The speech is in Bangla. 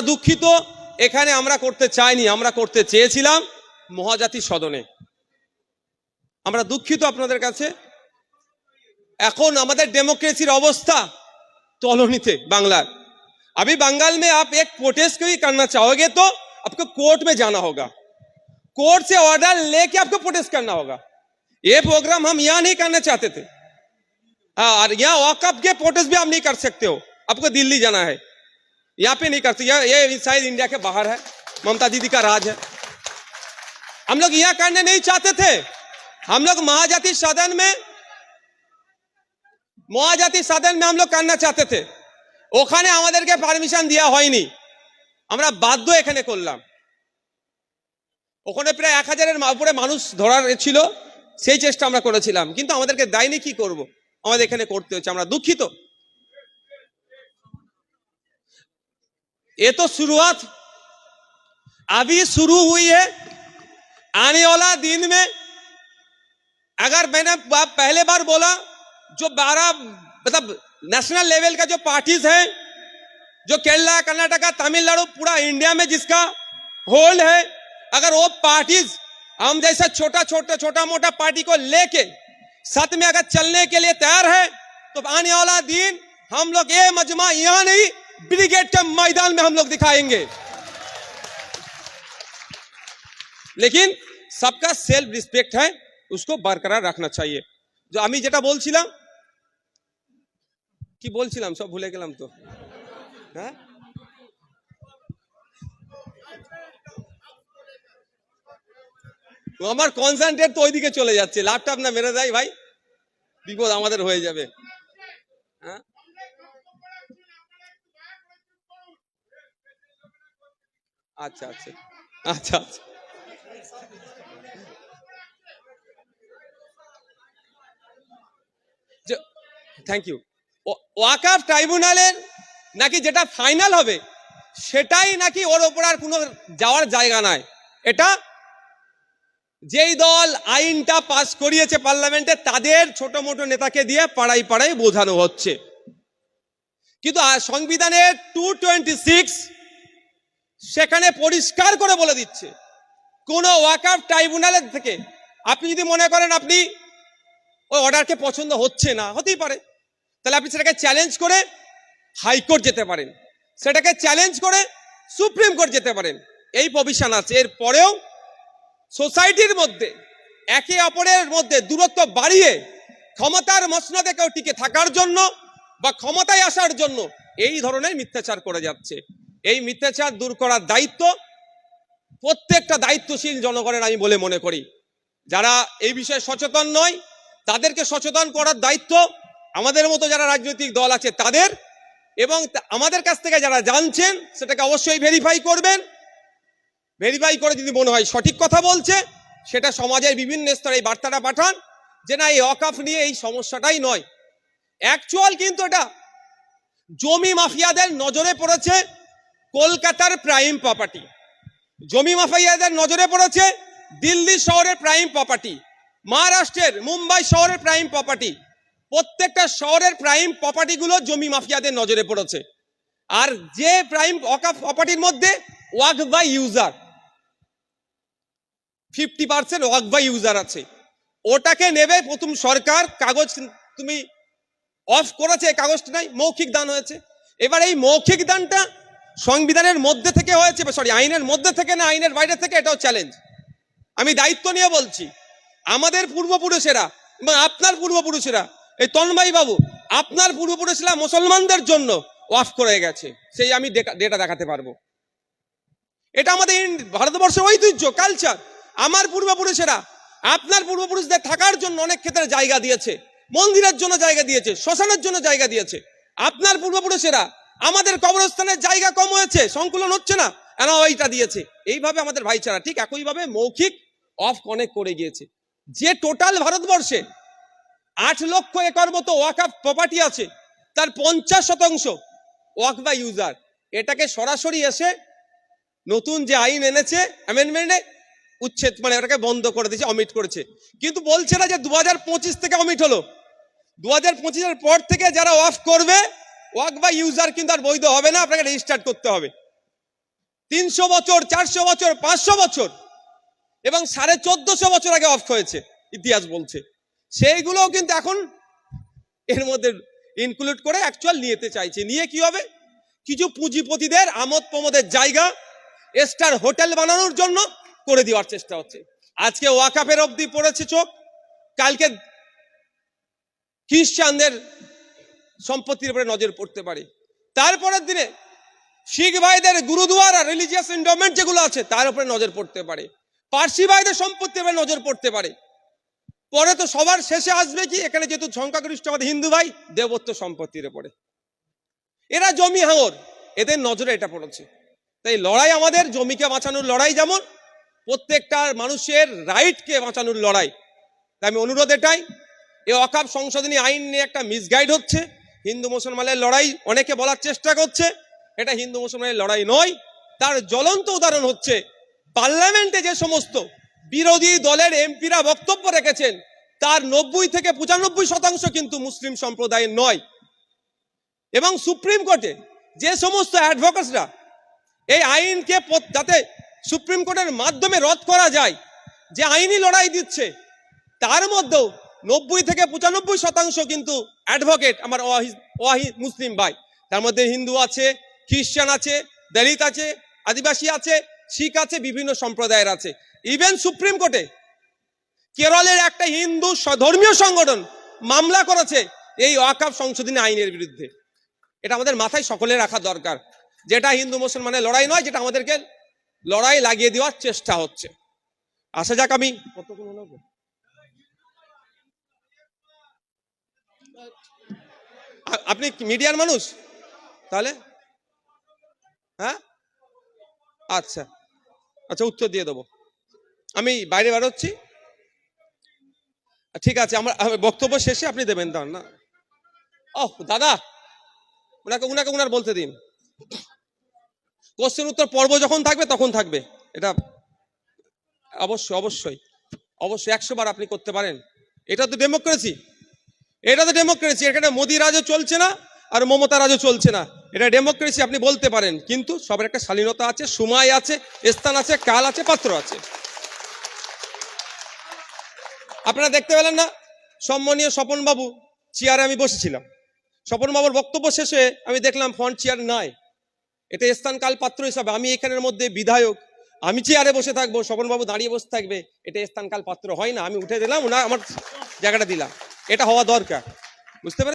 দুঃখিত, এখানে আমরা করতে চাইনি, আমরা করতে চেয়েছিলাম মহাজাতি সদনে। আমরা দুঃখিত আপনাদের কাছে। এখন আমাদের डेमोक्रेसीर अवस्था तौलनीते बांग्लार। अभी बंगाल में आप एक प्रोटेस्ट भी करना चाहोगे तो आपको कोर्ट में जाना होगा, कोर्ट से ऑर्डर लेके आपको प्रोटेस्ट करना होगा। ये प्रोग्राम हम यहाँ नहीं करना चाहते थे। और यहाँ वॉकअप के प्रोटेस्ट भी आप नहीं कर सकते हो, आपको दिल्ली जाना है, यहाँ पे नहीं करते। ये शायद इंडिया के बाहर है, ममता दीदी का राज है। हम लोग यहाँ करने नहीं चाहते थे। हम लोग महाजाति सदन में हम लोग करना चाहते थे। ওখানে আমাদেরকে পারমিশন দেওয়া হয়নি, আমরা বাধ্য এখানে করলাম। ওখানে প্রায় 1000-এর উপরে মানুষ ধরার ছিল, সেই চেষ্টা আমরা করেছিলাম, কিন্তু আমাদেরকে দায়নি। কি করব, আমাদের এখানে করতে হচ্ছে, আমরা দুঃখিত। ये तो शुरुआत अभी शुरू हुई है। आने वाला दिन में अगर मैंने पहले बार बोला, जो 12 मतलब नेशनल लेवल का जो पार्टीज हैं, जो केरला, कर्नाटका, तमिलनाडु, पूरा इंडिया में जिसका होल्ड है, अगर वो पार्टीज हम जैसा छोटा मोटा पार्टी को लेके साथ में अगर चलने के लिए तैयार है, तो आने वाला दिन हम लोग ये मजमा यहाँ नहीं, ब्रिगेड के मैदान में हम लोग दिखाएंगे। लेकिन सबका सेल्फ रिस्पेक्ट है, उसको बरकरार रखना चाहिए। जो আমি যেটা বলছিলাম, কি বলছিলাম সব ভুলে গেলাম তো। হ্যাঁ, আমার কনসেন্ট্রেট তো ওইদিকে চলে যাচ্ছে। ল্যাপটপ না মেরে দেয় ভাই, বিপদ আমাদের হয়ে যাবে। হ্যাঁ, আচ্ছা আচ্ছা আচ্ছা আচ্ছা, থ্যাংক ইউ। ওয়াকফ ট্রাইব্যুনালের নাকি যেটা ফাইনাল হবে সেটাই নাকি ওর ওপর আর কোনো যাওয়ার জায়গা নাই। এটা যেই দল আইনটা পাস করিয়েছে পার্লামেন্টে, তাদের ছোট মোটো নেতাকে দিয়ে পাড়ায় পাড়ায় বোঝানো হচ্ছে। কিন্তু সংবিধানের 226 সেখানে পরিষ্কার করে বলে দিচ্ছে, কোন ওয়াকফ ট্রাইব্যুনালের থেকে আপনি যদি মনে করেন আপনি ওই অর্ডারকে পছন্দ হচ্ছে না, হতেই পারে, তাহলে আপনি সেটাকে চ্যালেঞ্জ করে হাইকোর্ট যেতে পারেন, সেটাকে চ্যালেঞ্জ করে সুপ্রিম কোর্ট যেতে পারেন, এই প্রভিশন আছে। এর পরেও সোসাইটির মধ্যে একে অপরের মধ্যে দূরত্ব বাড়িয়ে ক্ষমতার মসনদে কেউ টিকে থাকার জন্য বা ক্ষমতায় আসার জন্য এই ধরনের মিথ্যাচার করে যাচ্ছে। এই মিথ্যাচার দূর করার দায়িত্ব প্রত্যেকটা দায়িত্বশীল জনগণের আমি বলে মনে করি। যারা এই বিষয়ে সচেতন নয় তাদেরকে সচেতন করার দায়িত্ব আমাদের মতো যারা রাজনৈতিক দল আছে তাদের, এবং আমাদের কাছ থেকে যারা জানছেন সেটাকে অবশ্যই ভেরিফাই করবেন। ভেরিফাই করে যদি মনে হয় সঠিক কথা বলছে, সেটা সমাজের বিভিন্ন স্তরে এই বার্তাটা পাঠান যে না, এই ওয়াকফ নিয়ে এই সমস্যাটাই নয়। অ্যাকচুয়াল কিন্তু এটা জমি মাফিয়াদের নজরে পড়েছে। কলকাতার প্রাইম প্রপার্টি, জমি মাফিয়াদের নজরে পড়েছে দিল্লি শহরের প্রাইম প্রপার্টি, মহারাষ্ট্রের মুম্বাই শহরের প্রাইম প্রপার্টি, প্রত্যেকটা শহরের প্রাইম প্রপার্টিগুলো জমি মাফিয়াদের নজরে পড়েছে। আর যে প্রাইম ওয়াকফ প্রপার্টির মধ্যে waqf by user 50% waqf by user আছে, ওটাকে নেবে প্রথম সরকার। কাগজ তুমি অফ করেছে, কাগজটা নাই, মৌখিক দান হয়েছে। এবার এই মৌখিক দানটা সংবিধানের মধ্যে থেকে হয়েছে, সরি আইনের মধ্যে থেকে না আইনের বাইরে থেকে, এটাও চ্যালেঞ্জ। আমি দায়িত্ব নিয়ে বলছি, আমাদের পূর্বপুরুষেরা এবং আপনার পূর্বপুরুষেরা, এই তন্ময় বাবু, আপনার পূর্বপুরুষরা মুসলমানদের জন্য ওয়াফ করে গেছে, সেই আমি ডেটা দেখাতে পারবো। এটা আমাদের ভারতবর্ষের ঐতিহ্য, কালচার। আমার পূর্বপুরুষেরা আপনার পূর্বপুরুষদের থাকার জন্য অনেক ক্ষেত্রে জায়গা দিয়েছে, মন্দিরের জন্য জায়গা দিয়েছে, শ্মশানের জন্য জায়গা দিয়েছে। আপনার পূর্বপুরুষেরা আমাদের কবরস্থানের জায়গা কম হয়েছে, সংকুলন হচ্ছে না, এরা ওইটা দিয়েছে। এইভাবে আমাদের ভাইচারা ঠিক একইভাবে মৌখিক অফ কনেক্ট করে গিয়েছে। যে টোটাল ভারতবর্ষে 8 লক্ষ একর মতো ওয়াকফ প্রপার্টি আছে, তার 50% ওয়াকফ বাই ইউজার। এটাকে সরাসরি এসে নতুন যে আইন এনেছে অ্যামেন্ডমেন্টে উচ্ছেদ, মানে এটাকে বন্ধ করে দিয়েছে, অমিট করেছে। কিন্তু বলছে না যে 2025 থেকে অমিট হলো। 2025-এর পর থেকে যারা ওয়াকফ করবে ওয়াকফ বাই ইউজার কিন্তু আর বৈধ হবে না, আপনাকে রেজিস্টার্ড করতে হবে। 300 বছর, 400 বছর, 500 বছর এবং 1450 বছর আগে অফ হয়েছে, ইতিহাস বলছে। সেইগুলোও কিন্তু এখন এর মধ্যে ইনক্লুড করে অ্যাকচুয়াল নিতে চাইছে। নিয়ে কি হবে? কিছু পুঁজিপতিদের আমোদ প্রমোদের জায়গা স্টার হোটেল বানানোর জন্য করে দেওয়ার চেষ্টা হচ্ছে। আজকে ওয়াকাফের অবধি পড়েছে চোখ, কালকে খ্রিস্টানদের সম্পত্তির উপরে নজর পড়তে পারে, তারপরের দিনে শিখ ভাইদের গুরুদুয়ারা রিলিজিয়াস এন্ডোমেন্ট যেগুলো আছে তার উপরে নজর পড়তে পারে, পার্সি ভাইদের সম্পত্তির উপরে নজর পড়তে পারে। পরে তো সবার শেষে আসবে কি, এখানে যেহেতু সংখ্যাগরিষ্ঠ আমাদের হিন্দু ভাই, দেবত্ব সম্পত্তির উপরে। এরা জমি হাঙর, এদের নজরে এটা পড়েছে। তাই লড়াই আমাদের জমিকে বাঁচানোর লড়াই, যেমন প্রত্যেকটা মানুষের রাইটকে বাঁচানোর লড়াই। তাই আমি অনুরোধ এটাই, এই ওয়াকফ সংশোধনী আইন নিয়ে একটা মিসগাইড হচ্ছে, হিন্দু মুসলমানের লড়াই অনেকে বলার চেষ্টা করছে, এটা হিন্দু মুসলমানের লড়াই নয়। তার জ্বলন্ত উদাহরণ হচ্ছে পার্লামেন্টে যে সমস্ত বিরোধী দলের এমপিরা বক্তব্য রেখেছেন তার 90 থেকে 95% কিন্তু মুসলিম সম্প্রদায়ের নয়। এবং সুপ্রিম কোর্টে যে সমস্ত অ্যাডভোকেটসরা এই আইনকে যাতে সুপ্রিম কোর্টের মাধ্যমে রদ করা যায় যে আইনি লড়াই দিচ্ছে, তার মধ্যেও 90 থেকে 95% কিন্তু অ্যাডভোকেট আমার ওয়াহি মুসলিম ভাই। তার মধ্যে হিন্দু আছে, খ্রিস্টান আছে, দলিত আছে, আদিবাসী আছে, শিখ আছে, বিভিন্ন সম্প্রদায়ের আছে। ইভেন সুপ্রিম কোর্টে কেরলের একটা হিন্দু ধর্মীয় সংগঠন মামলা করেছে এই ওয়াকফ সংশোধনী আইনের বিরুদ্ধে। এটা আমাদের মাথায় সকলে রাখা দরকার, যেটা হিন্দু মুসলমানের লড়াই নয়, যেটা আমাদেরকে লড়াই লাগিয়ে দেওয়ার চেষ্টা হচ্ছে। আসা যাক, আমি আপনি মিডিয়ার মানুষ তাহলে? হ্যাঁ, আচ্ছা আচ্ছা, উত্তর দিয়ে দেবো। আমি বাইরে বেরোচ্ছি, ঠিক আছে, আমার বক্তব্য শেষে আপনি দেবেন। তার না, ওহ দাদা, উনাকে উনার বলতে দিন। কোশ্চেন উত্তর পর্ব যখন থাকবে তখন থাকবে, এটা অবশ্যই অবশ্যই অবশ্যই 100 বার আপনি করতে পারেন। এটা তো ডেমোক্রেসি, এটা তো ডেমোক্রেসি। এখানে মোদি রাজও চলছে না আর মমতা রাজও চলছে না, এটা ডেমোক্রেসি। আপনি বলতে পারেন, কিন্তু সবার একটা শালীনতা আছে, সময় আছে, স্থান আছে, কাল আছে, পাত্র আছে। আপনারা দেখতে পেলেন না, সম্মানীয় স্বপন বাবু চেয়ারে আমি বসেছিলাম, স্বপন বাবুর বক্তব্য শেষে আমি দেখলাম ফ্রন্ট চেয়ার নাই। এটা স্থান কাল পাত্র হিসাবে আমি এখানের মধ্যে বিধায়ক, আমি চেয়ারে বসে থাকবো, স্বপন বাবু দাঁড়িয়ে বসে থাকবে, এটা স্থান কাল পাত্র হয় না। আমি উঠে দিলাম, আমার জায়গাটা দিলাম, এটা হওয়া দরকার, বুঝতে পারেন?